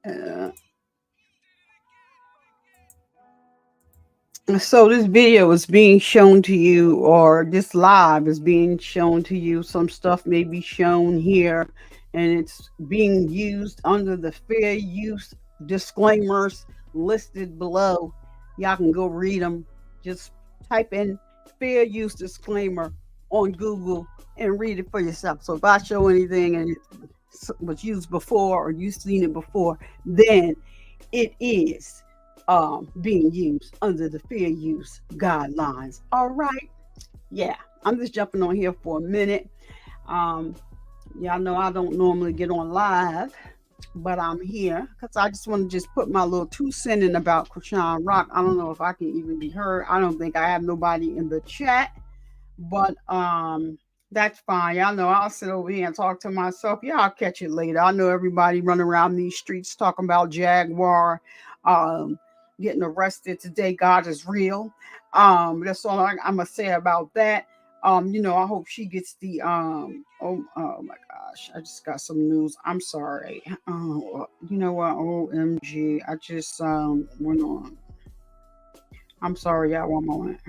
Uh, so this video is being shown to you, or this live is being shown to you. Some stuff may be shown here, and it's being used under the fair use disclaimers listed below. Y'all can go read them. Just type in fair use disclaimer on Google and read it for yourself. So if I show anything and it was used before or you've seen it before, then it is being used under the fair use guidelines. All right. Yeah. I'm just jumping on here for a minute. Um, Y'all know I don't normally get on live, but I'm here because I just want to just put my little 2 cents in about Chrisean Rock. I don't know if I can even be heard. I don't think I have nobody in the chat, but that's fine. Y'all know I'll sit over here and talk to myself. Yeah, I'll catch it later. I know everybody running around these streets talking about Jaguar um getting arrested today. God is real. That's all I'm gonna say about that. I hope she gets the oh my gosh, I just got some news. I'm sorry. Oh, you know what? OMG. I just went on. I'm sorry, y'all. One moment.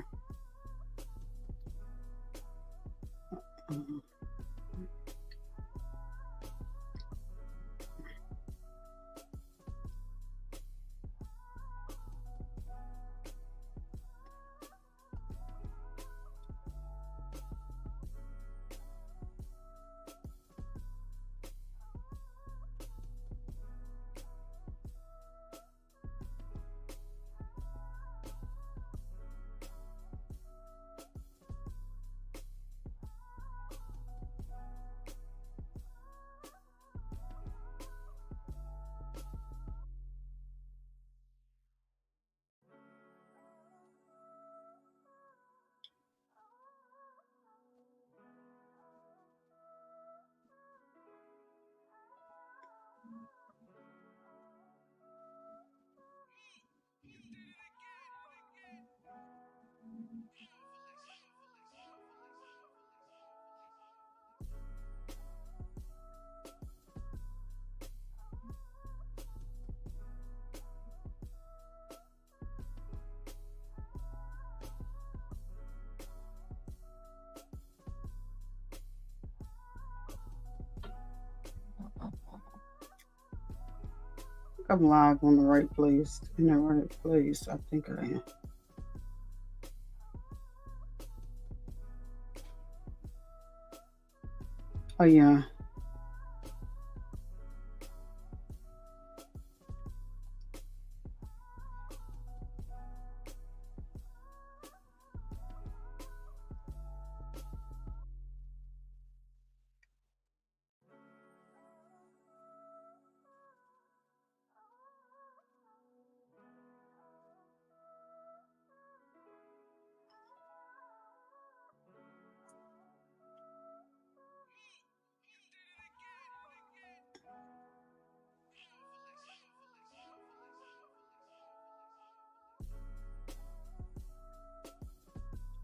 I'm live on the right place. In the right place. I think I am. Oh yeah.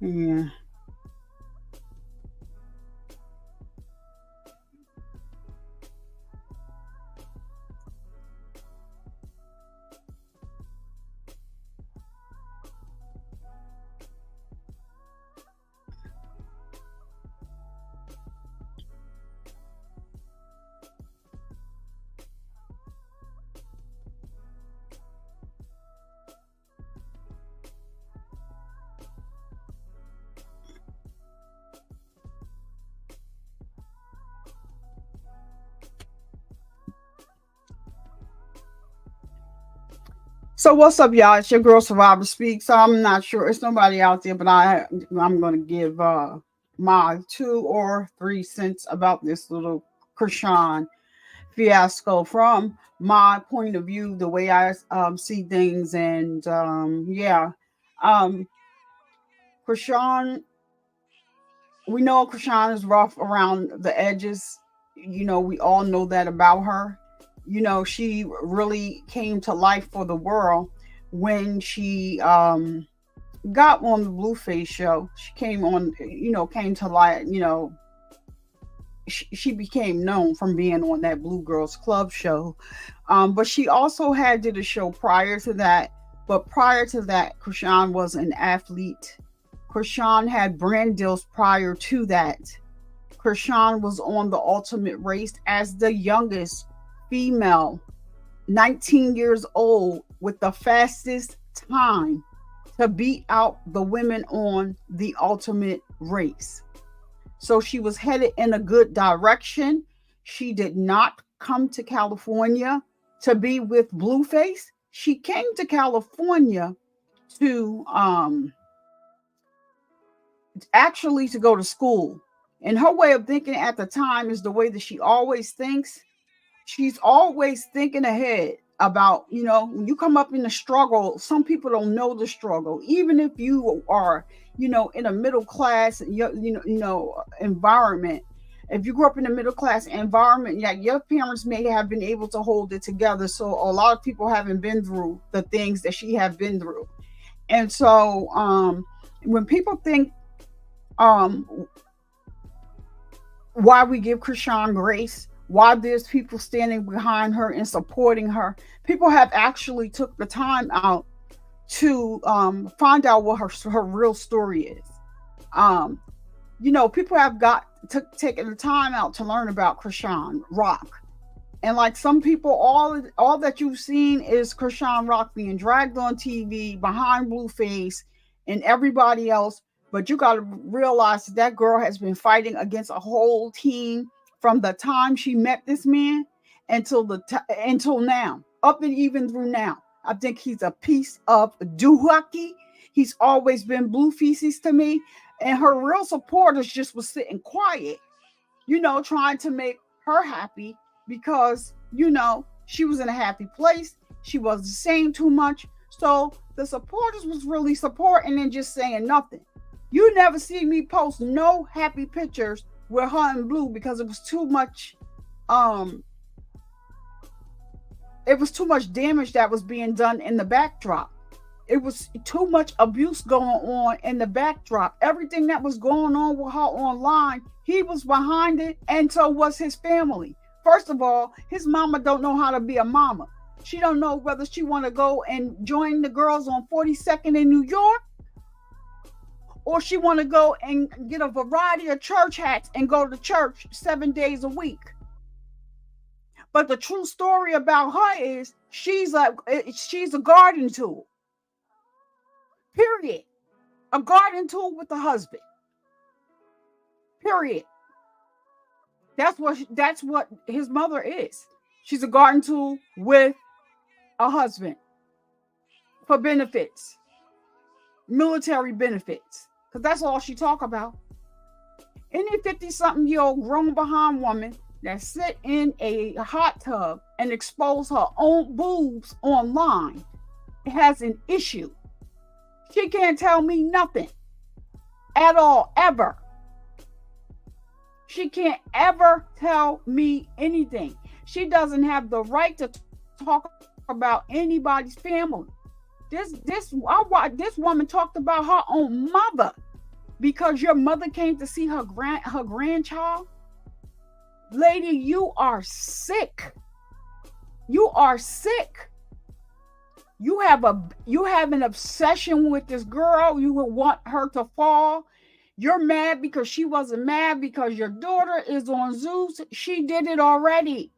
Yeah. So what's up, y'all? It's your girl Survivor Speaks. So I'm not sure. It's nobody out there, but I'm gonna give my 2 or 3 cents about this little Chrisean fiasco from my point of view, the way I see things, and yeah, um, Chrisean. We know Chrisean is rough around the edges. We all know that about her. She really came to life for the world when she got on the Blueface show. She came on, came to light, she became known from being on that Blue Girls Club show. But she also did a show prior to that. But prior to that, Chrisean was an athlete. Chrisean had brand deals prior to that. Chrisean was on the Ultimate Race as the youngest female, 19 years old, with the fastest time to beat out the women on the Ultimate Race. So she was headed in a good direction. She did not come to California to be with Blueface. She came to California to actually to go to school. And her way of thinking at the time is the way that she always thinks. She's always thinking ahead about, when you come up in the struggle, some people don't know the struggle. Even if you are, in a middle class, environment. If you grew up in a middle class environment, your parents may have been able to hold it together. So a lot of people haven't been through the things that she have been through. And so when people think why we give Chrisean grace, why there's people standing behind her and supporting her, people have actually took the time out to find out what her real story is. People have taken the time out to learn about Chrisean Rock. And like some people, all that you've seen is Chrisean Rock being dragged on TV behind Blueface and everybody else. But you got to realize that girl has been fighting against a whole team from the time she met this man until now, up and even through now. I think he's a piece of doohickey. He's always been blue feces to me. And her real supporters just was sitting quiet, trying to make her happy because, she was in a happy place. She wasn't saying too much. So the supporters was really supporting and just saying nothing. You never see me post no happy pictures with her in blue because it was too much damage that was being done in the backdrop. It was too much abuse going on in the backdrop. Everything that was going on with her online, he was behind it, and so was his family. First of all, his mama don't know how to be a mama. She don't know whether she want to go and join the girls on 42nd in New York, or she want to go and get a variety of church hats and go to church 7 days a week. But the true story about her is she's a garden tool. Period. A garden tool with a husband. Period. That's what his mother is. She's a garden tool with a husband for benefits, military benefits, because that's all she talk about. Any 50-something-year-old grown behind woman that sit in a hot tub and expose her own boobs online has an issue. She can't tell me nothing at all, ever. She can't ever tell me anything. She doesn't have the right to talk about anybody's family. This woman talked about her own mother because your mother came to see her grandchild. Lady, you are sick. You are sick. You have an obsession with this girl. You will want her to fall. You're mad because she wasn't mad because your daughter is on Zeus. She did it already.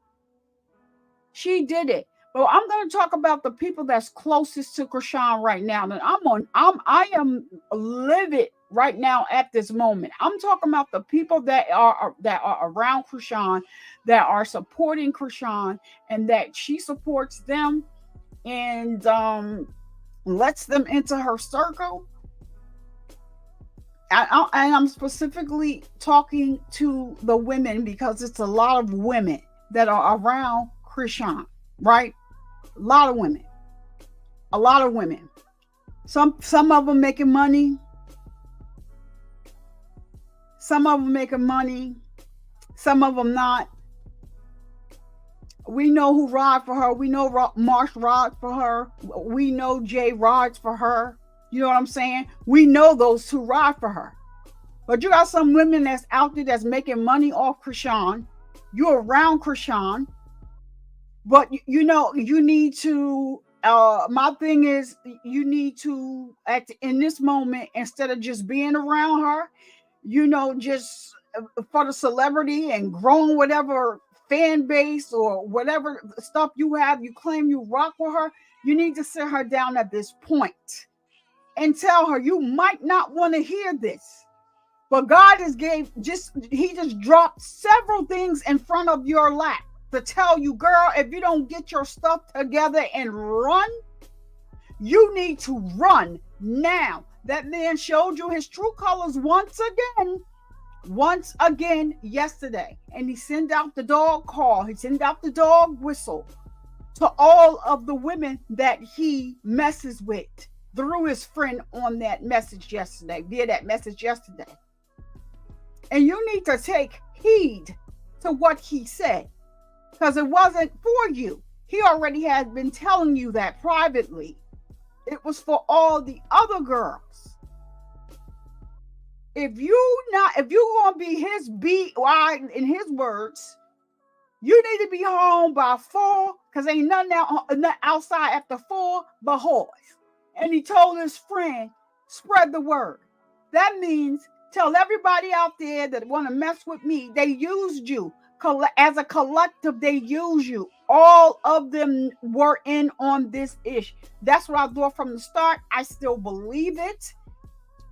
She did it. But I'm going to talk about the people that's closest to Chrisean right now. And I am livid right now at this moment. I'm talking about the people that are around Chrisean, that are supporting Chrisean, and that she supports them and lets them into her circle. And I'm specifically talking to the women because it's a lot of women that are around Chrisean, right? A lot of women. Some of them making money. Some of them making money. Some of them not. We know who ride for her. We know Marsh rides for her. We know Jay rides for her. You know what I'm saying? We know those two ride for her. But you got some women that's out there that's making money off Chrisean. You're around Chrisean. But you know, you need to my thing is you need to act in this moment instead of just being around her, you know, just for the celebrity and growing whatever fan base or whatever stuff you have, you claim you rock with her. You need to sit her down at this point and tell her you might not want to hear this. But God he just dropped several things in front of your lap to tell you, girl, if you don't get your stuff together and run, you need to run now. That man showed you his true colors once again yesterday. And he sent out the dog call. He sent out the dog whistle to all of the women that he messes with through his friend on that message yesterday, via that message yesterday. And you need to take heed to what he said, because it wasn't for you. He already had been telling you that privately. It was for all the other girls. If you're gonna be his in his words, you need to be home by 4, because ain't nothing outside after 4 but whores. And he told his friend, spread the word. That means tell everybody out there that want to mess with me, they used you. As a collective, they use you. All of them were in on this ish. That's what I thought from the start. I still believe it.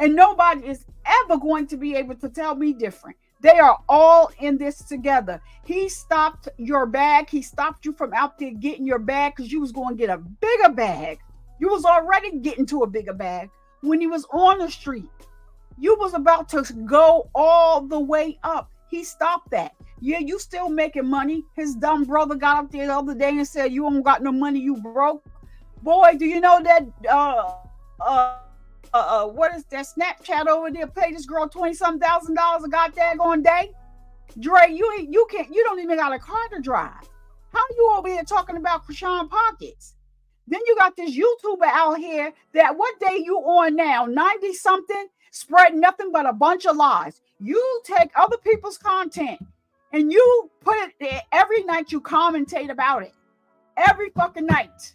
And nobody is ever going to be able to tell me different. They are all in this together. He stopped your bag. He stopped you from out there getting your bag because you was going to get a bigger bag. You was already getting to a bigger bag when he was on the street. You was about to go all the way up. He stopped that. Yeah, you still making money. His dumb brother got up there the other day and said, you don't got no money, you broke. Boy, do you know that what is that Snapchat over there pay this girl $20-something thousand a goddamn on day? Dre, you don't even got a car to drive. How you over here talking about Chrisean pockets? Then you got this YouTuber out here that what day you on now? 90 something, spread nothing but a bunch of lies. You take other people's content and you put it there every night. You commentate about it every fucking night.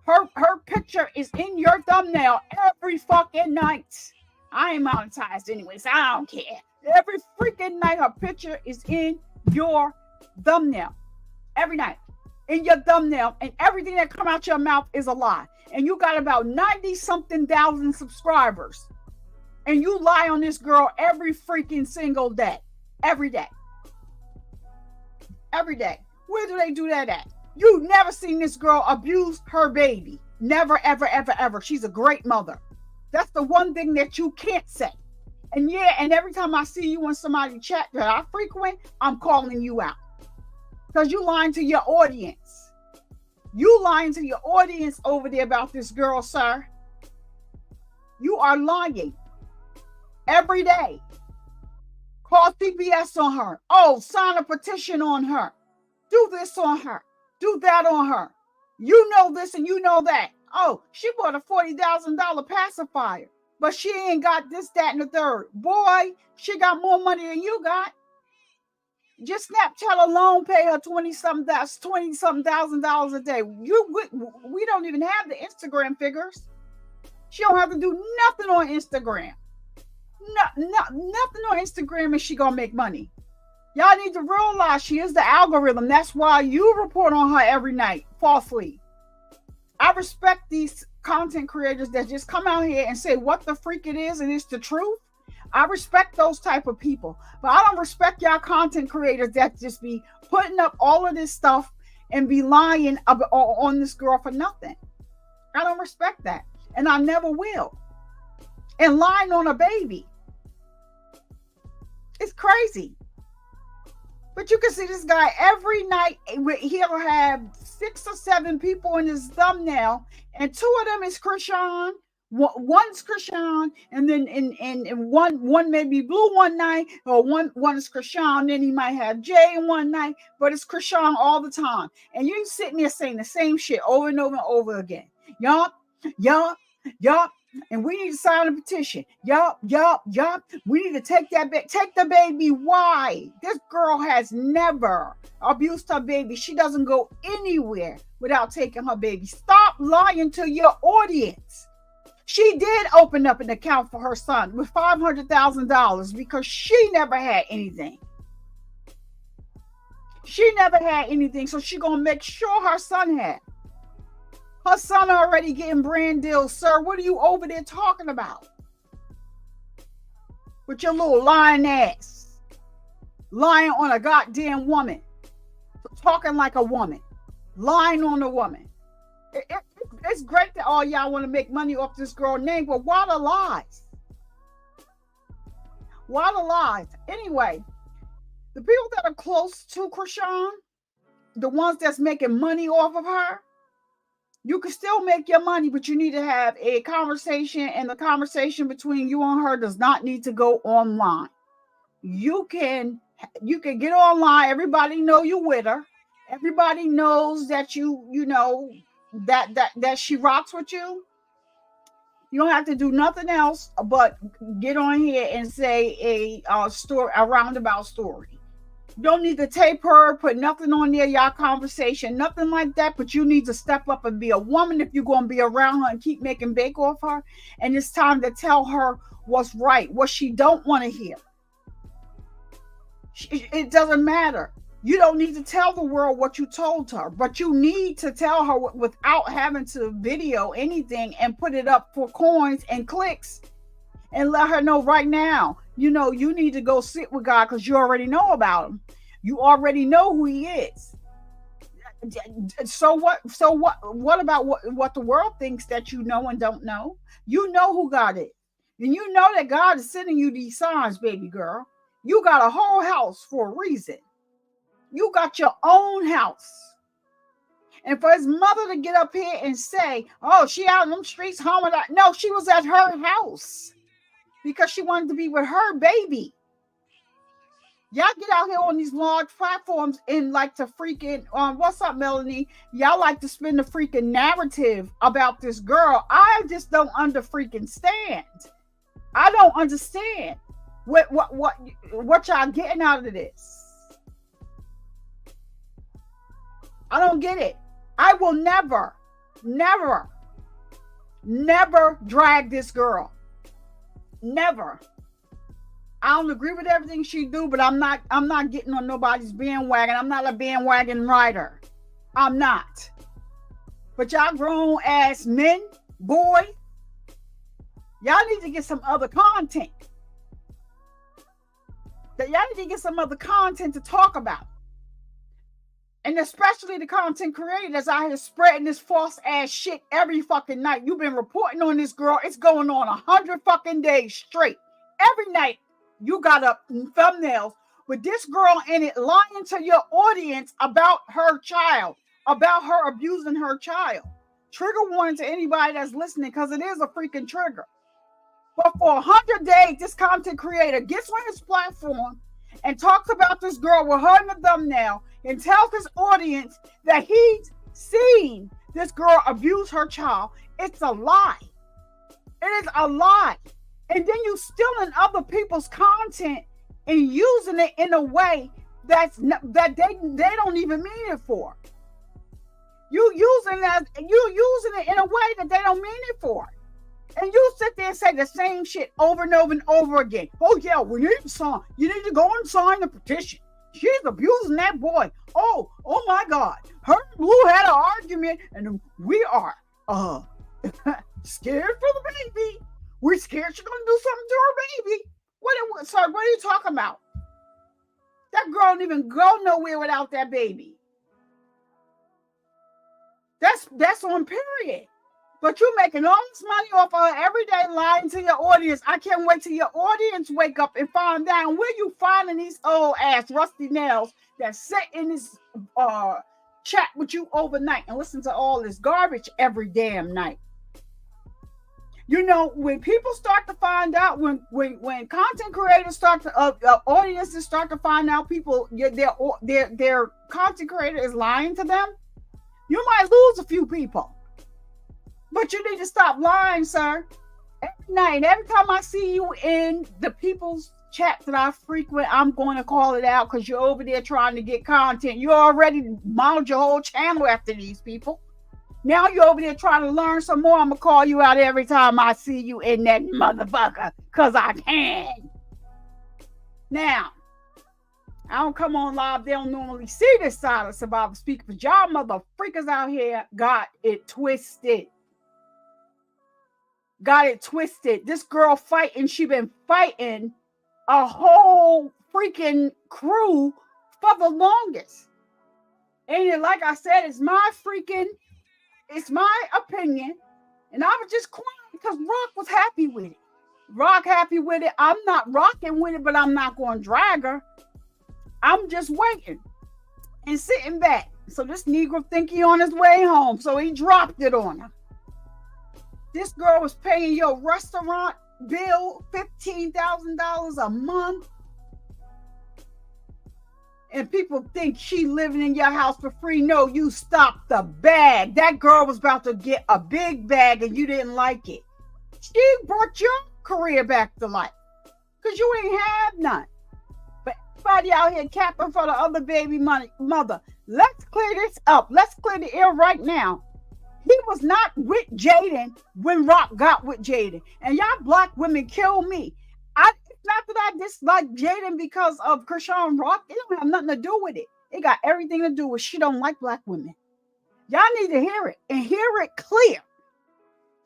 Her picture is in your thumbnail every fucking night. I ain't monetized anyway, so I don't care. Every freaking night, her picture is in your thumbnail every night. In your thumbnail, and everything that come out your mouth is a lie. And you got about 90-something thousand subscribers. And you lie on this girl every freaking single day. Every day. Every day. Where do they do that at? You never seen this girl abuse her baby. Never, ever, ever, ever. She's a great mother. That's the one thing that you can't say. And yeah, and every time I see you in somebody chat that I frequent, I'm calling you out. Because you lying to your audience. You lying to your audience over there about this girl, sir. You are lying. Every day. Call CPS on her. Oh, sign a petition on her. Do this on her. Do that on her. You know this and you know that. Oh, she bought a $40,000 pacifier. But she ain't got this, that, and the third. Boy, she got more money than you got. Just Snapchat alone pay her $20-something thousand a day. We don't even have the Instagram figures. She don't have to do nothing on Instagram. Nothing on Instagram and she gonna make money. Y'all need to realize she is the algorithm. That's why you report on her every night falsely. I respect these content creators that just come out here and say what the freak it is and it's the truth. I respect those type of people, but I don't respect y'all content creators that just be putting up all of this stuff and be lying on this girl for nothing. I don't respect that, and I never will. And lying on a baby. It's crazy. But you can see this guy every night. He'll have 6 or 7 people in his thumbnail, and 2 of them is Chrisean. One's Chrisean, and then and one may be blue one night, or one is Chrisean. Then he might have Jay in one night, but it's Chrisean all the time. And you sitting there saying the same shit over and over and over again. Yup, yup, yup, And we need to sign a petition. Yup. We need to take the baby. Why? This girl has never abused her baby. She doesn't go anywhere without taking her baby. Stop lying to your audience. She did open up an account for her son with $500,000 because she never had anything. She never had anything, so she gonna make sure her son had. Her son already getting brand deals, sir. What are you over there talking about? With your little lying ass. Lying on a goddamn woman. Talking like a woman. Lying on a woman. It's great that all y'all want to make money off this girl's name, but why the lies? Why the lies? Anyway, the people that are close to Chrisean, the ones that's making money off of her, you can still make your money, but you need to have a conversation, and the conversation between you and her does not need to go online. You can get online. Everybody know you with her. Everybody knows that you know that she rocks with you. You don't have to do nothing else but get on here and say a roundabout story. You don't need to tape her, put nothing on there, y'all conversation, nothing like that, but you need to step up and be a woman if you're going to be around her and keep making bake off her. And it's time to tell her what's right, what she don't want to hear. It doesn't matter. You don't need to tell the world what you told her, but you need to tell her without having to video anything and put it up for coins and clicks and let her know right now, you need to go sit with God because you already know about him. You already know who he is. So what? What about what the world thinks that you know and don't know? You know who God is. And you know that God is sending you these signs, baby girl. You got a whole house for a reason. You got your own house. And for his mother to get up here and say, oh, she out in them streets home. No, she was at her house because she wanted to be with her baby. Y'all get out here on these large platforms and like to freaking, what's up, Melanie? Y'all like to spin the freaking narrative about this girl. I just don't stand. I don't understand what y'all getting out of this. I don't get it. I will never drag this girl. Never. I don't agree with everything she do, but I'm not getting on nobody's bandwagon. I'm not a bandwagon rider. I'm not. But y'all grown ass men, boy, y'all need to get some other content. Y'all need to get some other content to talk about. And especially the content creators out here spreading this false ass shit every fucking night. You've been reporting on this girl. It's going on 100 fucking days straight. Every night you got up thumbnails with this girl in it lying to your audience about her child, about her abusing her child. Trigger warning to anybody that's listening because it is a freaking trigger. But for 100 days, this content creator gets on his platform and talks about this girl with her in the thumbnail and tells his audience that he's seen this girl abuse her child. It's a lie. It is a lie. And then you stealing other people's content and using it in a way that they don't even mean it for. You using it in a way that they don't mean it for. And you sit there and say the same shit over and over and over again. Oh yeah, we need to sign. You need to go and sign the petition. She's abusing that boy. Oh my God. Her and Blue had an argument, and we are scared for the baby. We're scared she's gonna do something to her baby. What are you talking about? That girl don't even go nowhere without that baby. That's on period. But you're making all this money off of her every day lying to your audience. I can't wait till your audience wake up and find out where you finding these old ass rusty nails that sit in this chat with you overnight and listen to all this garbage every damn night. You know, when people start to find out, when content creators start to audiences start to find out people their content creator is lying to them, you might lose a few people. But you need to stop lying, sir. night. And every time I see you in the people's chat that I frequent, I'm going to call it out because you're over there trying to get content. You already modeled your whole channel after these people. Now you're over there trying to learn some more. I'm going to call you out every time I see you in that motherfucker because I can. Now, I don't come on live. They don't normally see this side of Survivor Speak, but y'all motherfuckers out here got it twisted. Got it twisted. This girl fighting, she been fighting a whole freaking crew for the longest. And like I said, it's my opinion. And I was just quiet because Rock was happy with it. Rock happy with it. I'm not rocking with it, but I'm not going to drag her. I'm just waiting and sitting back. So this Negro think he on his way home. So he dropped it on her. This girl was paying your restaurant bill $15,000 a month. And people think she living in your house for free. No, you stopped the bag. That girl was about to get a big bag and you didn't like it. She brought your career back to life because you ain't have none. But everybody out here capping for the other baby mother. Let's clear this up. Let's clear the air right now. He was not with Jaden when Rock got with Jaden. And y'all black women kill me. It's not that I dislike Jaden because of Chrisean Rock. It don't have nothing to do with it. It got everything to do with she don't like black women. Y'all need to hear it and hear it clear.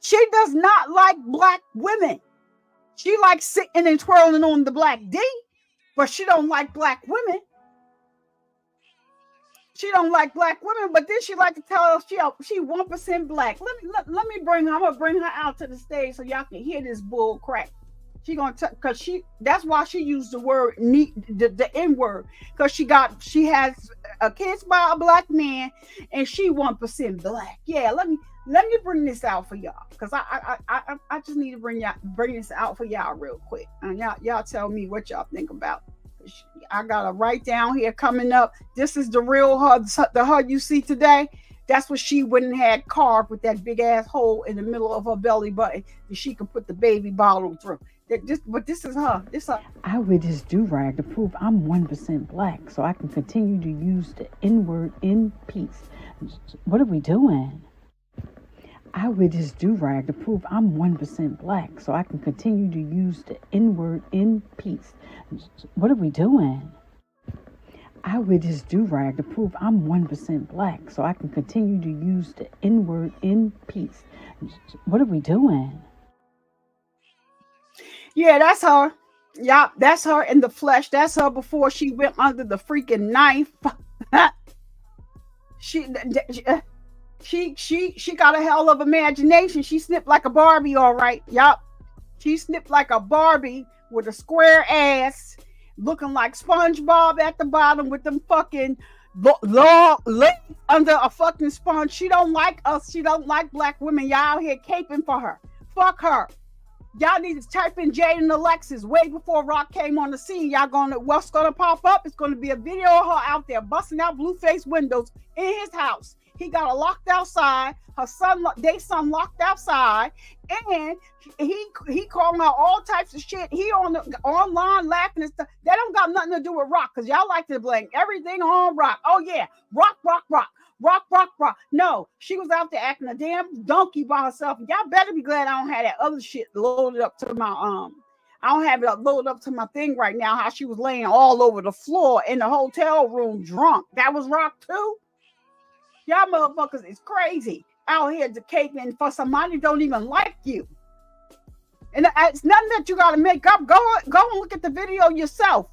She does not like black women. She likes sitting and twirling on the black D, but she don't like black women. She don't like black women, but then she like to tell us she 1% black. Let me bring her. I'm gonna bring her out to the stage so y'all can hear this bull crap. She gonna because that's why she used the word the N word because she has a kids by a black man and she 1% black. Yeah, let me bring this out for y'all because I just need to bring this out for y'all real quick and y'all tell me what y'all think about. I got a write down here coming up. This is the real HUD, the HUD you see today. That's what she wouldn't have carved with that big ass hole in the middle of her belly button that she can put the baby bottle through. But this is her. I wear this do-rag to prove I'm 1% black so I can continue to use the N-word in peace. What are we doing? I wear this do-rag to prove I'm 1% black so I can continue to use the N-word in peace. What are we doing? I wear this do-rag to prove I'm 1% black so I can continue to use the N-word in peace. What are we doing? Yeah, that's her. Yeah, that's her in the flesh. That's her before she went under the freaking knife. She got a hell of imagination. She snipped like a Barbie, all right. Yup. She snipped like a Barbie with a square ass, looking like SpongeBob at the bottom with them fucking long legs under a fucking sponge. She don't like us. She don't like black women. Y'all out here caping for her. Fuck her. Y'all need to type in Jaden Alexis way before Rock came on the scene. What's gonna pop up? It's gonna be a video of her out there busting out blue face windows in his house. He got her locked outside. Her son locked outside, and he calling out all types of shit. He online laughing and stuff. That don't got nothing to do with Rock, because y'all like to blame everything on Rock. Oh yeah, Rock. No, she was out there acting a damn donkey by herself. Y'all better be glad I don't have that other shit loaded up to my I don't have it loaded up to my thing right now. How she was laying all over the floor in the hotel room drunk. That was Rock too. Y'all motherfuckers is crazy out here caping for somebody who don't even like you. And it's nothing that you got to make up. Go and look at the video yourself.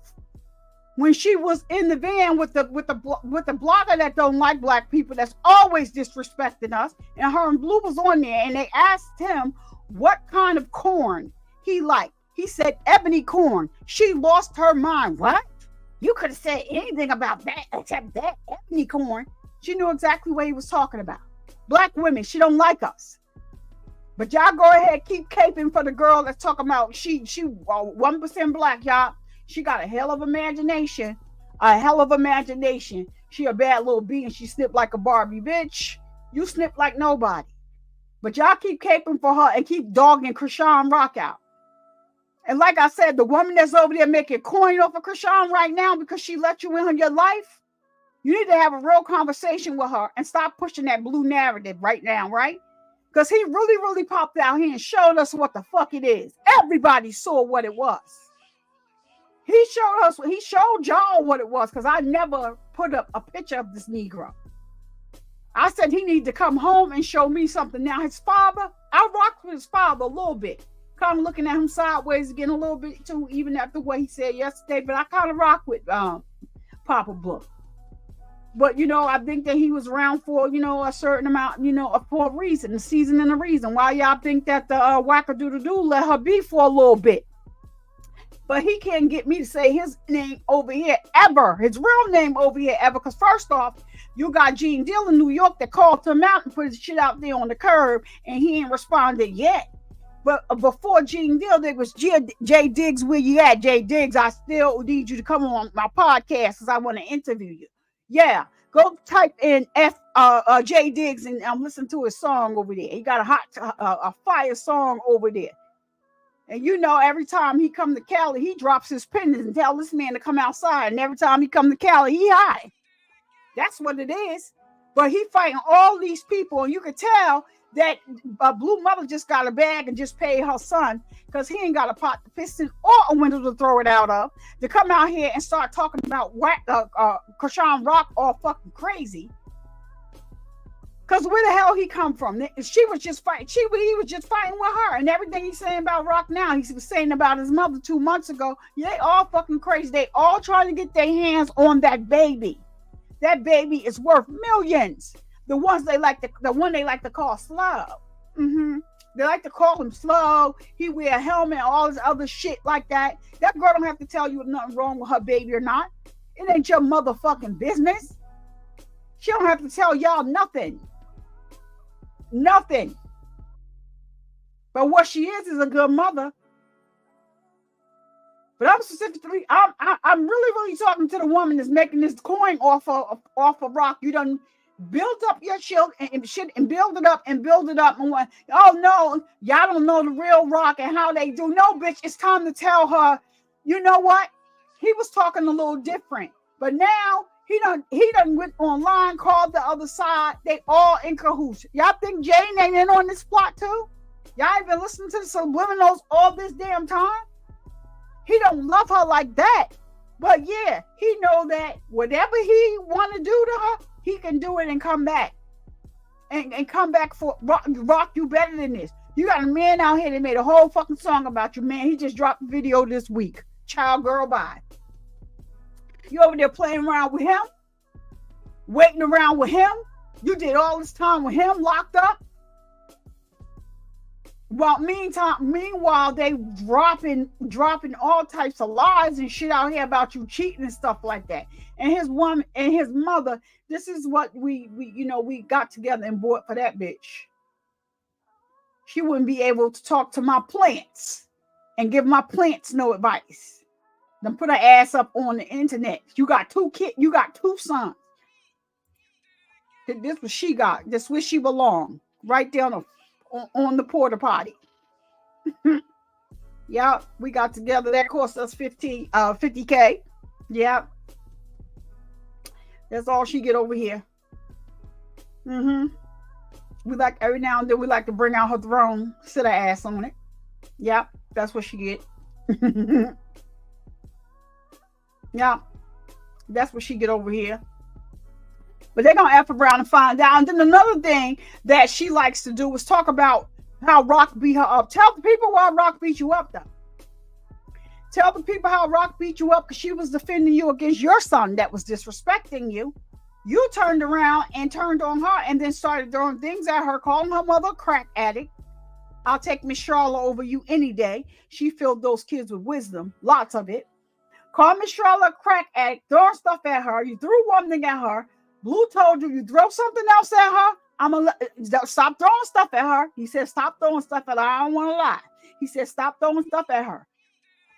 When she was in the van with the blogger that don't like black people, that's always disrespecting us, and her and Blue was on there, and they asked him what kind of corn he liked. He said ebony corn. She lost her mind. What? You could have said anything about that except that ebony corn. She knew exactly what he was talking about. Black women, she don't like us. But y'all go ahead, keep caping for the girl that's talking about she 1% black, y'all. She got a hell of imagination. She a bad little bee and she snipped like a Barbie. Bitch, you snipped like nobody. But y'all keep caping for her and keep dogging Chrisean Rock out. And like I said, the woman that's over there making coin off of Chrisean right now because she let you in your life, you need to have a real conversation with her and stop pushing that blue narrative right now, right? Because he really, really popped out here and showed us what the fuck it is. Everybody saw what it was. He showed y'all what it was, because I never put up a picture of this Negro. I said he needed to come home and show me something. Now, his father, I rocked with his father a little bit. Kind of looking at him sideways again a little bit too, even after what he said yesterday. But I kind of rock with Papa Book. But, I think that he was around for, a certain amount, for a reason, a season and a reason. Why y'all think that the wackadoodle-doo let her be for a little bit. But he can't get me to say his name over here ever, his real name over here ever. Because first off, you got Gene Deal in New York that called him out and put his shit out there on the curb, and he ain't responded yet. But before Gene Deal, there was Jay Diggs. Where you at, Jay Diggs? I still need you to come on my podcast because I want to interview you. Yeah, go type in Jay Diggs and listen to his song over there. He got a fire song over there. And every time he come to Cali, he drops his pendants and tell this man to come outside. And every time he come to Cali, he high. That's what it is. But he fighting all these people, and you can tell that Blue Mother just got a bag and just paid her son, because he ain't got a pot to piston or a window to throw it out of, to come out here and start talking about Chrisean Rock all fucking crazy. Because where the hell he come from? She was just fighting. He was just fighting with her, and everything he's saying about Rock now, he was saying about his mother 2 months ago. They all fucking crazy. They all trying to get their hands on that baby. That baby is worth millions. The one they like to call Slow. They like to call him Slow. He wear a helmet, all this other shit like that. That girl don't have to tell you if nothing wrong with her baby or not. It ain't your motherfucking business. She don't have to tell y'all nothing. Nothing. But what she is a good mother. But I'm specifically, I'm really talking to the woman that's making this coin off of Rock. You done build up your shield and shit and build it up and build it up. And went, oh no, y'all don't know the real Rock and how they do. No, bitch, it's time to tell her, you know what? He was talking a little different. But now he done went online, called the other side. They all in cahoots. Y'all think Jane ain't in on this plot too? Y'all ain't been listening to the subliminals all this damn time? He don't love her like that. But yeah, he know that whatever he want to do to her, he can do it and come back. And come back for Rock you better than this. You got a man out here that made a whole fucking song about you, man. He just dropped a video this week. Child Girl Bye. You over there playing around with him? Waiting around with him? You did all this time with him locked up? Well, meanwhile, they dropping all types of lies and shit out here about you cheating and stuff like that. And his woman and his mother, this is what we got together and bought for that bitch. She wouldn't be able to talk to my plants and give my plants no advice. Then put her ass up on the internet. You got 2 kids. You got 2 sons. This was she got. This where she belonged. Right there on the porta potty. Yeah, we got together. That cost us $50K. Yeah. That's all she get over here. We like every now and then we like to bring out her throne, sit her ass on it. Yeah, that's what she get. Yeah, that's what she get over here. But they're going to F around and find out. And then another thing that she likes to do is talk about how Rock beat her up. Tell the people why Rock beat you up, though. Tell the people how Rock beat you up because she was defending you against your son that was disrespecting you. You turned around and turned on her and then started throwing things at her, calling her mother a crack addict. I'll take Miss Charlotte over you any day. She filled those kids with wisdom, lots of it. Call Miss Charlotte a crack addict, throwing stuff at her. You threw one thing at her. Blue told you throw something else at her. I'm gonna stop throwing stuff at her. He said, stop throwing stuff at her. I don't want to lie. He said, stop throwing stuff at her.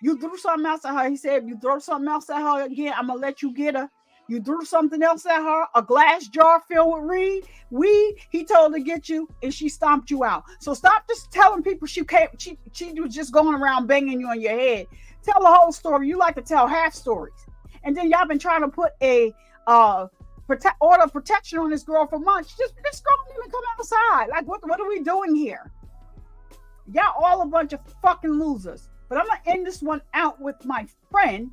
You threw something else at her. He said, if you throw something else at her again, I'm gonna let you get her. You threw something else at her, a glass jar filled with weed. He told her to get you, and she stomped you out. So stop just telling people she can't. She was just going around banging you on your head. Tell the whole story. You like to tell half stories, and then y'all been trying to put a order of protection on this girl for months. Just this girl didn't even come outside. Like what are we doing here? Y'all all a bunch of fucking losers. But I'm gonna end this one out with my friend,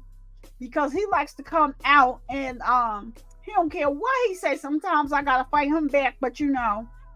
because he likes to come out and he don't care what he says. Sometimes I gotta fight him back, but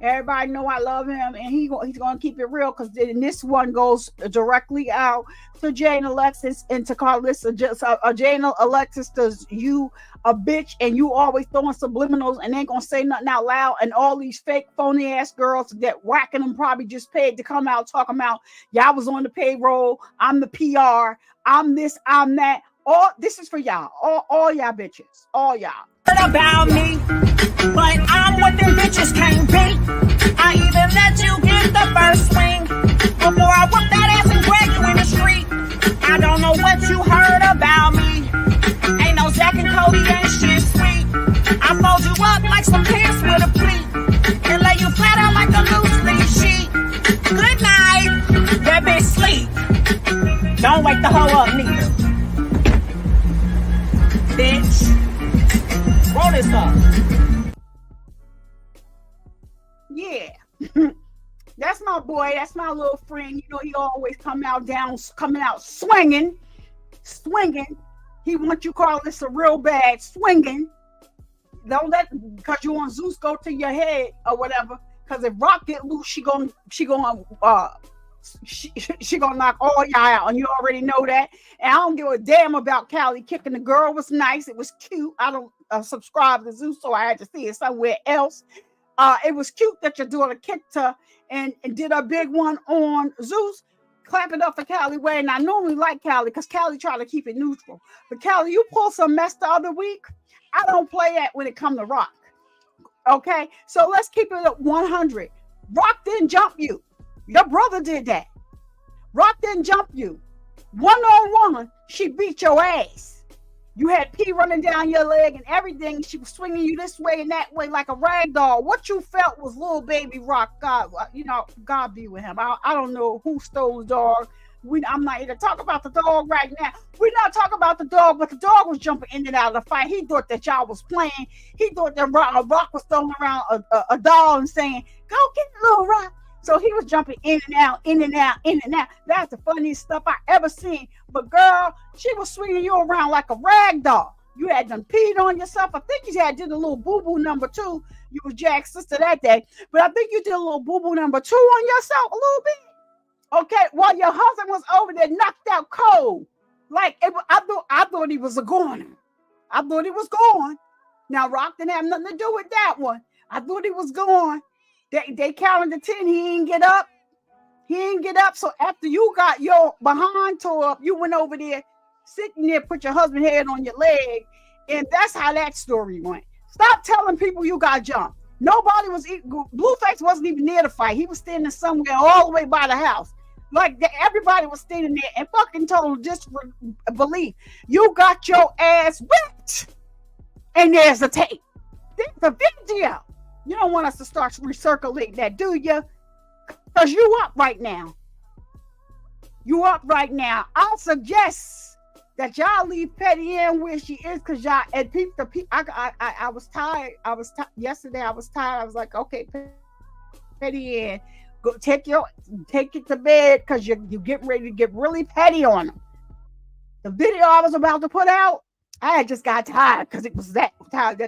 everybody know I love him, and he's gonna keep it real, because then this one goes directly out to Jane Alexis and to Carlissa. Just Jane Alexis, does you a bitch, and you always throwing subliminals and ain't gonna say nothing out loud, and all these fake phony ass girls that whacking them probably just paid to come out talking about y'all was on the payroll, I'm the PR, I'm this, I'm that. All this is for y'all, all y'all bitches, all y'all. About me, but I'm what them bitches can't be. I even let you get the first swing before I whoop that ass and drag you in the street. I don't know what you heard about me. Ain't no Zach and Cody, ain't shit sweet. I fold you up like some pants with a pleat and lay you flat out like a loose leaf sheet. Good night, that bitch sleep. Don't wake the hoe up neither. Bitch. Roll this up. Yeah. That's my boy. That's my little friend. He always coming out swinging. He wants you call this a real bad swinging. Don't let, because you want Zeus go to your head or whatever. Because if Rock get loose, she gonna knock all y'all out, and you already know that. And I don't give a damn about Callie kicking. The girl was nice. It was cute. I don't subscribe to Zeus, so I had to see it somewhere else. It was cute that your daughter kicked her and did a big one on Zeus. Clap it up for Callie Way. And I normally like Callie because Callie try to keep it neutral. But Callie, you pulled some mess the other week. I don't play that when it comes to Rock. Okay? So let's keep it at 100. Rock didn't jump you. Your brother did that. Rock didn't jump you. One-on-one, she beat your ass. You had pee running down your leg and everything. She was swinging you this way and that way like a rag doll. What you felt was little baby Rock. God, God be with him. I don't know who stole the dog. I'm not here to talk about the dog right now. We're not talking about the dog, but the dog was jumping in and out of the fight. He thought that y'all was playing. He thought that Rock was throwing around a doll and saying, "Go get the little Rock." So he was jumping in and out, in and out, in and out. That's the funniest stuff I ever seen. But girl, she was swinging you around like a rag doll. You had done peed on yourself. I think you had did a little boo-boo number 2. You was Jack's sister that day. But I think you did a little boo-boo number 2 on yourself a little bit. Okay, while your husband was over there knocked out cold. Like, I thought he was a goner. I thought he was gone. Now, Rock didn't have nothing to do with that one. I thought he was gone. They counted to 10. He didn't get up. So after you got your behind tore up, you went over there, sitting there, put your husband's head on your leg. And that's how that story went. Stop telling people you got jumped. Nobody was, Blueface wasn't even near the fight. He was standing somewhere all the way by the house. Like everybody was standing there and fucking total disbelief. You got your ass whipped. And there's the tape. There's the video. You don't want us to start recirculating that, do you? Because you up right now. I'll suggest that y'all leave Petty Ann where she is, because y'all, and people, I was tired. Yesterday I was tired. I was like, okay, Petty Ann, go take it to bed, because you're getting ready to get really petty on them. The video I was about to put out, I had just got tired because it was that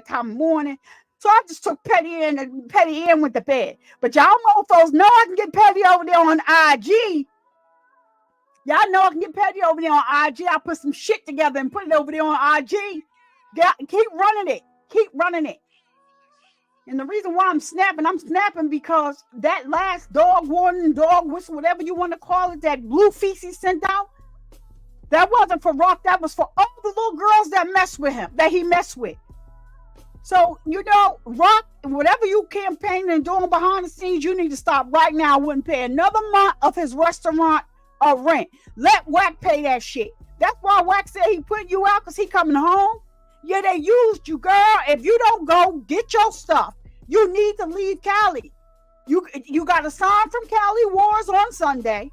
time of morning. So I just took Petty Ann, and Petty Ann went to bed. But y'all mofos know I can get petty over there on IG. Y'all know I can get petty over there on IG. I put some shit together and put it over there on IG. Keep running it. And the reason why I'm snapping because that last dog warning, dog whistle, whatever you want to call it, that blue feces sent out, that wasn't for Rock. That was for all the little girls that he messed with. So, Rock, whatever you campaigning and doing behind the scenes, you need to stop right now. I wouldn't pay another month of his restaurant rent. Let Wack pay that shit. That's why Wack said he put you out, because he coming home. Yeah, they used you, girl. If you don't go, get your stuff. You need to leave Cali. You got a sign from Cali Wars on Sunday.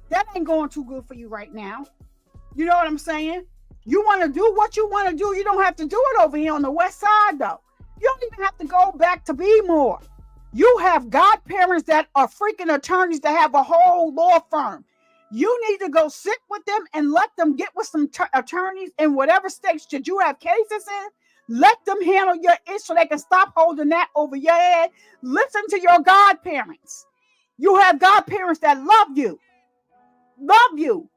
That ain't going too good for you right now. You know what I'm saying? You want to do what you want to do. You don't have to do it over here on the west side, though. You don't even have to go back to Bmore. You have godparents that are freaking attorneys that have a whole law firm. You need to go sit with them and let them get with some attorneys in whatever states that you have cases in. Let them handle your issue so they can stop holding that over your head. Listen to your godparents. You have godparents that love you. Love you.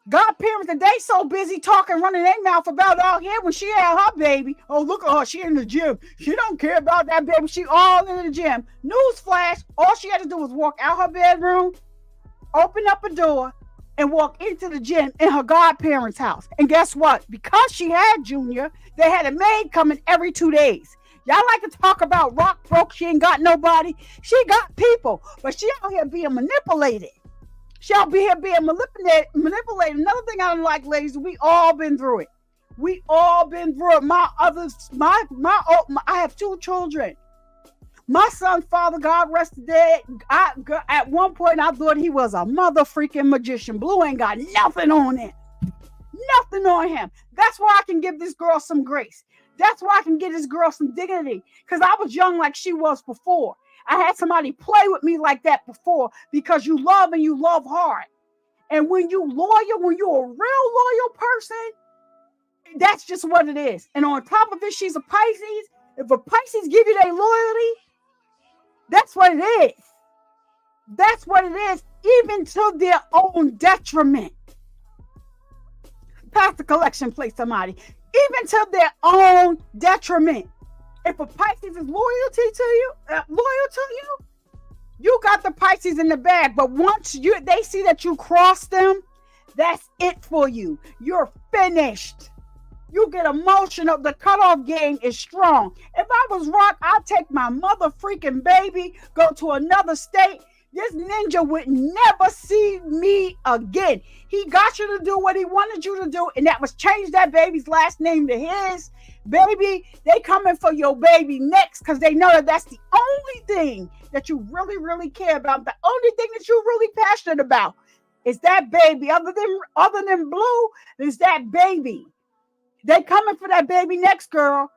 Godparents that they so busy talking, running their mouth about out here when she had her baby. Oh, look at her. She in the gym. She don't care about that baby. She all in the gym. Newsflash. All she had to do was walk out her bedroom, open up a door, and walk into the gym in her godparents' house. And guess what? Because she had Junior, they had a maid coming every 2 days. Y'all like to talk about rock broke. She ain't got nobody. She got people, but she out here being manipulated. She'll be here being manipulated. Another thing I don't like, ladies, we all been through it. We all been through it. I have 2 children. My son's father, God rest his dead. At one point, I thought he was a mother freaking magician. Blue ain't got nothing on him. Nothing on him. That's why I can give this girl some grace. That's why I can give this girl some dignity. Because I was young like she was before. I had somebody play with me like that before because you love and you love hard. And when you loyal, when you're a real loyal person, that's just what it is. And on top of it, she's a Pisces. If a Pisces give you their loyalty, that's what it is. That's what it is, even to their own detriment. Pass the collection plate, somebody. Even to their own detriment. If a Pisces is loyal to you, you got the Pisces in the bag. But once they see that you cross them, that's it for you. You're finished. You get emotional. The cutoff game is strong. If I was Rock, I'd take my mother freaking baby, go to another state. This ninja would never see me again. He got you to do what he wanted you to do, and that was change that baby's last name to his. Baby, they coming for your baby next because they know that that's the only thing that you really, really care about. The only thing that you're really passionate about is that baby. Other than Blue, is that baby. They coming for that baby next, girl.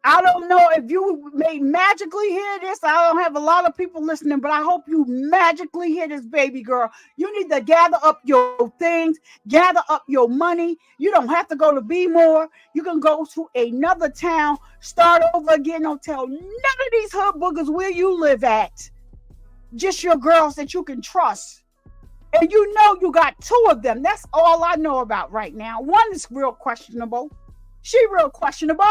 I don't know if you may magically hear this. I don't have a lot of people listening, but I hope you magically hear this, baby girl. You need to gather up your things, gather up your money. You don't have to go to Bmore. You can go to another town, start over again. Don't tell none of these hood boogers where you live at. Just your girls that you can trust. And you know you got 2 of them. That's all I know about right now. One is real questionable. She real questionable.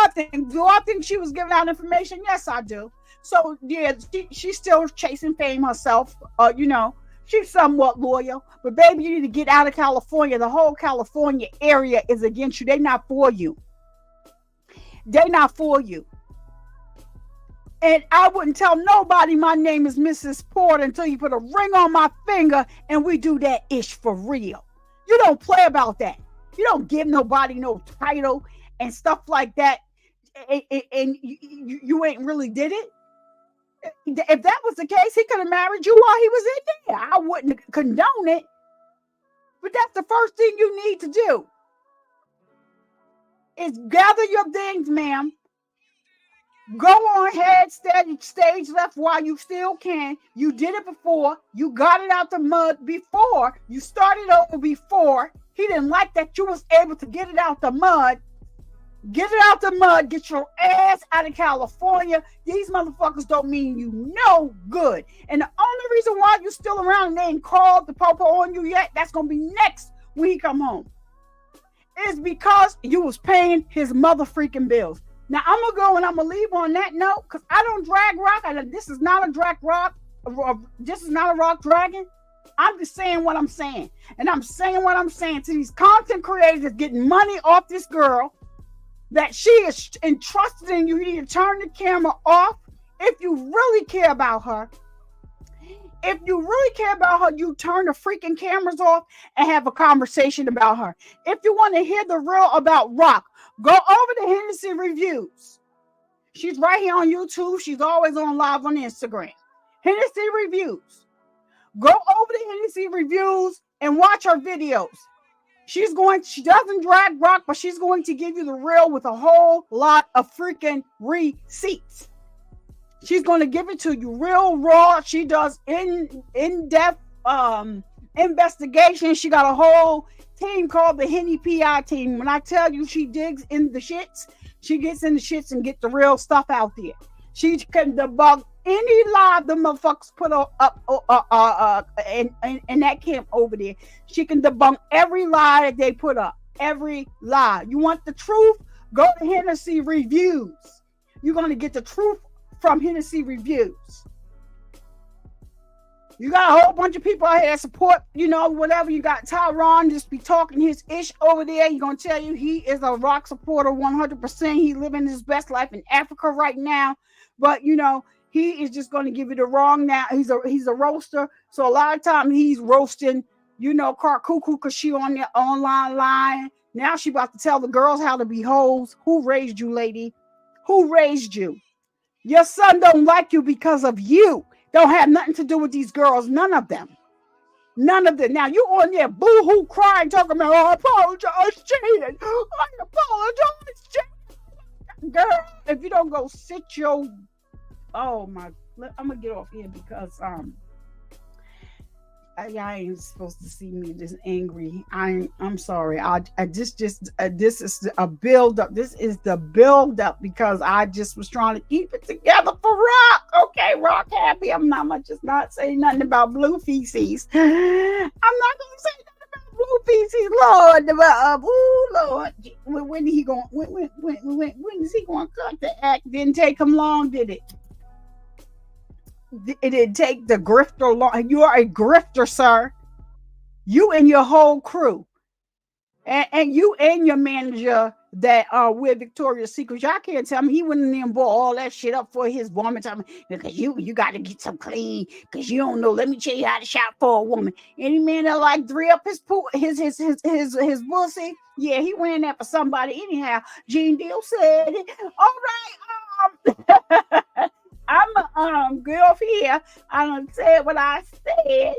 Do I think she was giving out information? Yes, I do. So yeah, she's still chasing fame herself. She's somewhat loyal. But baby, you need to get out of California. The whole California area is against you. They're not for you. They're not for you. And I wouldn't tell nobody my name is Mrs. Porter until you put a ring on my finger and we do that ish for real. You don't play about that. You don't give nobody no title and stuff like that, and you ain't really did it. If that was the case, he could have married you while he was in there. I wouldn't condone it, but that's the first thing you need to do is gather your things, ma'am. Go on ahead, stage left while you still can. You did it before. You got it out the mud before. You started over before. He didn't like that you was able to get it out the mud. Get it out the mud. Get your ass out of California. These motherfuckers don't mean you no good. And the only reason why you still around and they ain't called the popo on you yet, that's going to be next when he come home, is because you was paying his mother freaking bills. Now, I'm going to go and I'm going to leave on that note because I don't drag rock. This is not a drag rock. This is not a rock dragon. I'm just saying what I'm saying. And I'm saying what I'm saying to these content creators getting money off this girl that she is entrusted in. You need to turn the camera off if you really care about her. If you really care about her, you turn the freaking cameras off and have a conversation about her. If you want to hear the real about Rock, go over to Hennessy Reviews. She's right here on YouTube. She's always on live on Instagram. Hennessy Reviews. Go over to Hennessy Reviews and watch her videos. She doesn't drag Rock, but she's going to give you the real with a whole lot of freaking receipts. She's going to give it to you real raw. She does in-depth investigation. She got a whole team called the Henny PI team. When I tell you she digs in the shits, she gets in the shits and get the real stuff out there. She can debug any lie the motherfuckers put up in that camp over there. She can debunk every lie that they put up. Every lie. You want the truth? Go to Hennessy Reviews. You're going to get the truth from Hennessy Reviews. You got a whole bunch of people out here that support, whatever. You got Tyron just be talking his ish over there. He's going to tell you he is a Rock supporter 100%. He living his best life in Africa right now. But, he is just going to give you the wrong now. He's a roaster. So a lot of times he's roasting, Car Cuckoo because she on the online line. Now she about to tell the girls how to be hoes. Who raised you, lady? Who raised you? Your son don't like you because of you. Don't have nothing to do with these girls. None of them. None of them. Now you on there boo-hoo crying, talking about, I apologize, Jaden. I apologize, Jaden. Girl, if you don't go sit your... Oh, my... I'm going to get off here because... y'all ain't supposed to see me this angry. I'm sorry. This is a build up. This is the build up because I just was trying to keep it together for Rock. Okay, Rock happy. I'm just not saying nothing about blue feces. I'm not gonna say nothing about blue feces, Lord. Lord. When is he gonna cut the act? Didn't take him long, did it? It didn't take the grifter long. You are a grifter, sir. You and your whole crew. And you and your manager that with Victoria's Secret. Y'all can't tell me he went in there and bought all that shit up for his woman. Tell me, because you got to get some clean. Because you don't know. Let me tell you how to shop for a woman. Any man that like three up his pussy. Yeah, he went in there for somebody anyhow. Gene Deal said it. All right. I'm good off here. I done said what I said,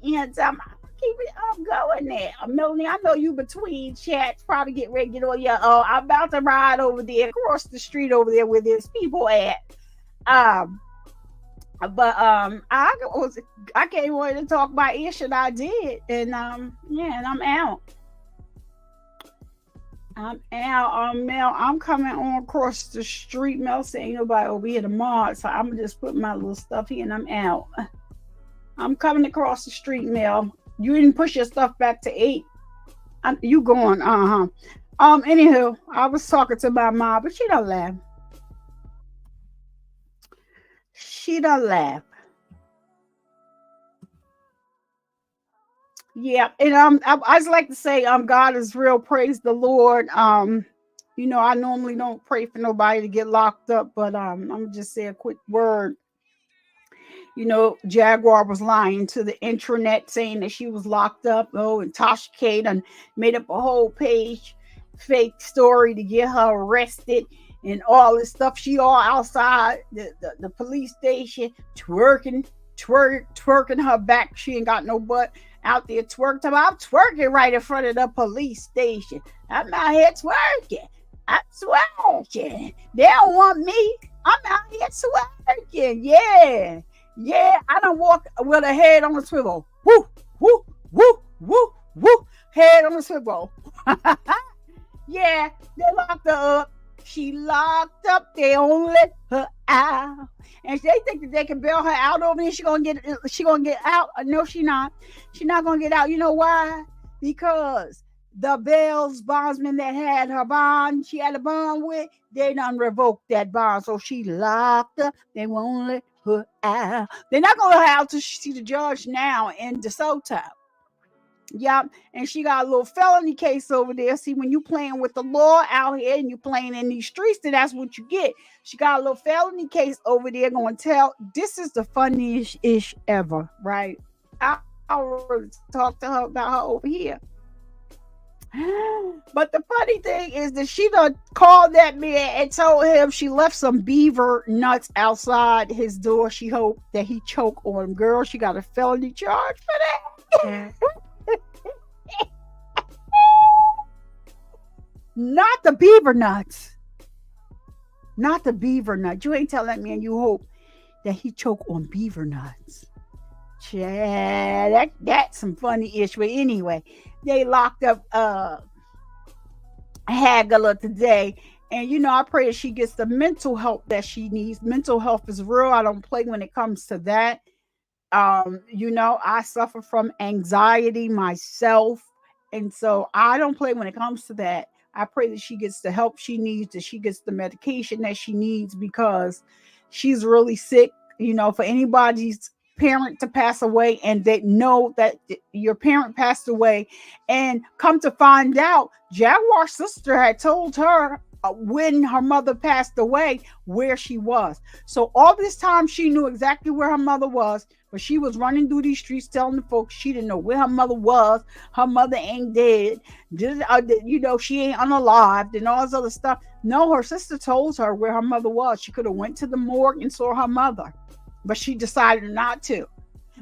and I'm keep it going there. Melanie, I know you between chats, probably get ready to get on your. I'm about to ride over there, across the street over there where there's people at. I came over to talk about ish, and I did, and and I'm out. Mel, I'm coming on across the street. Mel said ain't nobody over here tomorrow, so I'm gonna just put my little stuff here and I'm out. I'm coming across the street, Mel. You didn't push your stuff back to 8. You going, anywho, I was talking to my mom, but she don't laugh. She don't laugh. Yeah, and I just like to say God is real, praise the Lord. I normally don't pray for nobody to get locked up, but I'm gonna just say a quick word. Jaguar was lying to the intranet saying that she was locked up. And Tasha K done made up a whole page fake story to get her arrested and all this stuff. She all outside the police station twerking her back. She ain't got no butt. Out there twerking. I'm twerking right in front of the police station. I'm out here twerking. I'm twerking. They don't want me. I'm out here twerking. Yeah. I don't walk with a head on the swivel. Woo, woo, woo, woo, woo. Head on the swivel. Yeah, they locked her up. She locked up. They don't let her out. And they think that they can bail her out over there. She gonna get out. No, she not. She not gonna get out. You know why? Because the bail's bondsman that had her bond, she had a bond with, they done revoked that bond. So she locked up. They won't let her out. They're not gonna let her out till she see the judge now in DeSoto. Yep. And she got a little felony case over there. See, when you playing with the law out here and you playing in these streets, then that's what you get. She got a little felony case over there going to tell. This is the funniest ish ever, right? I'll really talk to her about her over here. But the funny thing is that she done called that man and told him she left some beaver nuts outside his door. She hoped that he choke on him. Girl, she got a felony charge for that. Not the beaver nuts. Not the beaver nuts. You ain't telling that man you hope that he choke on beaver nuts. Chad, that's some funny ish. But anyway, they locked up Hagala today. And I pray that she gets the mental help that she needs. Mental health is real. I don't play when it comes to that. I suffer from anxiety myself. And so I don't play when it comes to that. I pray that she gets the help she needs, that she gets the medication that she needs, because she's really sick. For anybody's parent to pass away and they know that your parent passed away, and come to find out, Jaguar's sister had told her when her mother passed away where she was. So all this time she knew exactly where her mother was, but she was running through these streets telling the folks she didn't know where her mother was. Her mother ain't dead. She ain't unalived and all this other stuff. No, her sister told her where her mother was. She could have went to the morgue and saw her mother, but she decided not to,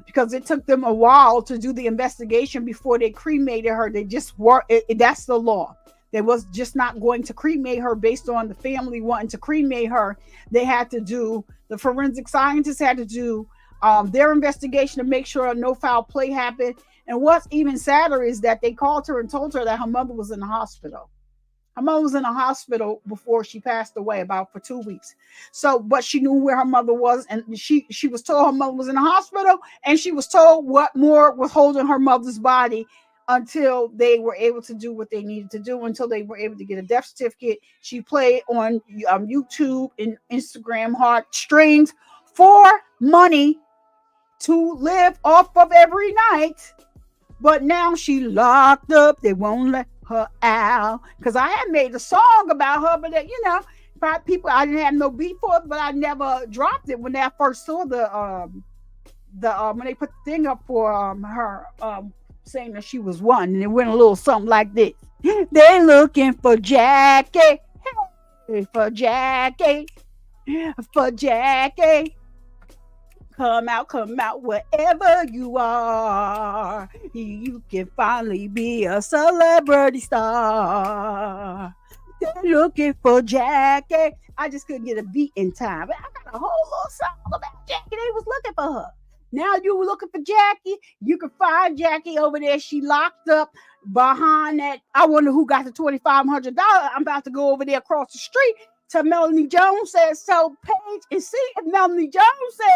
because it took them a while to do the investigation before they cremated her. They just were. That's the law. They was just not going to cremate her based on the family wanting to cremate her. They had to do, the forensic scientists had to do their investigation to make sure no foul play happened. And what's even sadder is that they called her and told her that her mother was in the hospital. Her mother was in the hospital before she passed away, about for 2 weeks. So, but she knew where her mother was, and she was told her mother was in the hospital, and she was told what more was holding her mother's body until they were able to do what they needed to do, until they were able to get a death certificate. She played on YouTube and Instagram heartstrings for money to live off of every night. But now she locked up. They won't let her out. Because I had made a song about her, but people, I didn't have no beat for it, but I never dropped it when I first saw when they put the thing up for her saying that she was one, and it went a little something like this. They looking for Jackie, hey, for Jackie, for Jackie. Come out wherever you are. You can finally be a celebrity star. They're looking for Jackie. I just couldn't get a beat in time. But I got a whole little song about Jackie. They was looking for her. Now you were looking for Jackie. You can find Jackie over there. She locked up behind that. I wonder who got the $2,500. I'm about to go over there across the street to Melanie Jones Says So page and see if Melanie Jones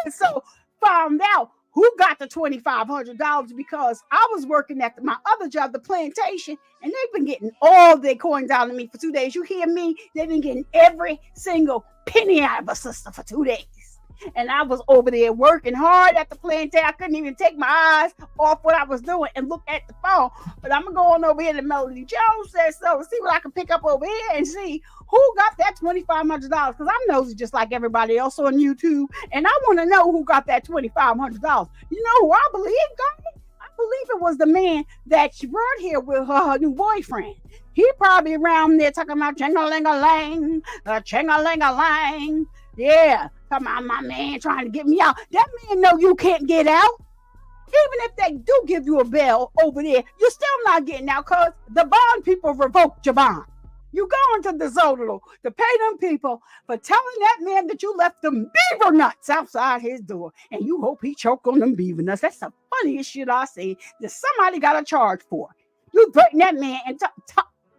Says So found out who got the $2,500, because I was working at my other job, the plantation, and they've been getting all their coins out of me for 2 days. You hear me? They've been getting every single penny out of a sister for 2 days. And I was over there working hard at the plantation. I couldn't even take my eyes off what I was doing and look at the phone. But I'm going to go on over here to Melody Jones Says So, see what I can pick up over here and see who got that $2,500. Because I'm nosy just like everybody else on YouTube. And I want to know who got that $2,500. You know who I believe got it? I believe it was the man that she brought here with her new boyfriend. He probably around there talking about ching-a-ling-a-lang, ching-a-ling-a-lang. Yeah, come on, my man trying to get me out. That man know you can't get out. Even if they do give you a bail over there, you're still not getting out, because the bond people revoked your bond. You go into the Zodalo to pay them people for telling that man that you left them beaver nuts outside his door, and you hope he choke on them beaver nuts. That's the funniest shit I see that somebody got a charge for. You threaten that man, and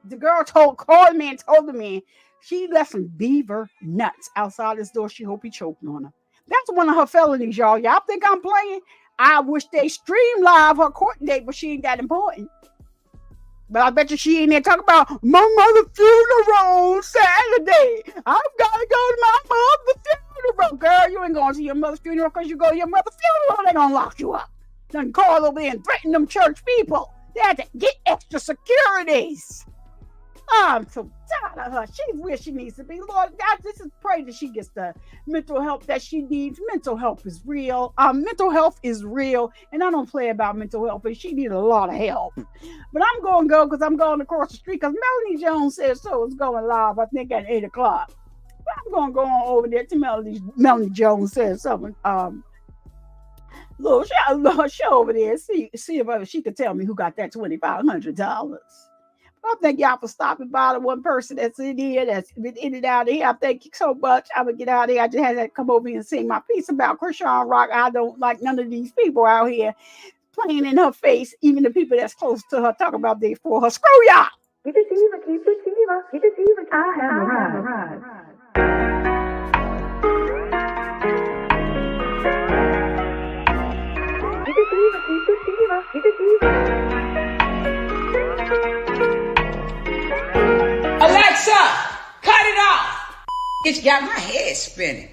the girl called the man she left some beaver nuts outside his door. She hope he choked on her. That's one of her felonies, y'all. Y'all think I'm playing? I wish they stream live her court date, but she ain't that important. But I bet you she ain't there talking about my mother's funeral on Saturday. I've got to go to my mother's funeral. Girl, you ain't going to your mother's funeral because you go to your mother's funeral. They're going to lock you up. Then call over there and threaten them church people. They had to get extra securities. I'm so tired of her. She's where she needs to be. Lord God, this is pray that she gets the mental help that she needs. Mental health is real. Mental health is real. And I don't play about mental health, but she needs a lot of help. But I'm going to go because I'm going across the street because Melanie Jones said so. It's going live, I think, at 8 o'clock. But I'm going to go on over there to Melanie Jones said something. Little show over there. See if she could tell me who got that $2,500. I thank y'all for stopping by. The one person that's in here, that's been in and out of here. I thank you so much. I'm going to get out of here. I just had to come over here and sing my piece about Chrisean Rock. I don't like none of these people out here playing in her face, even the people that's close to her, talk about they for her. Screw y'all. Keep it even, keep it even, keep it even. I have arrived. Keep it even, keep it even, keep it even. Alexa, cut it off. It's got my head spinning.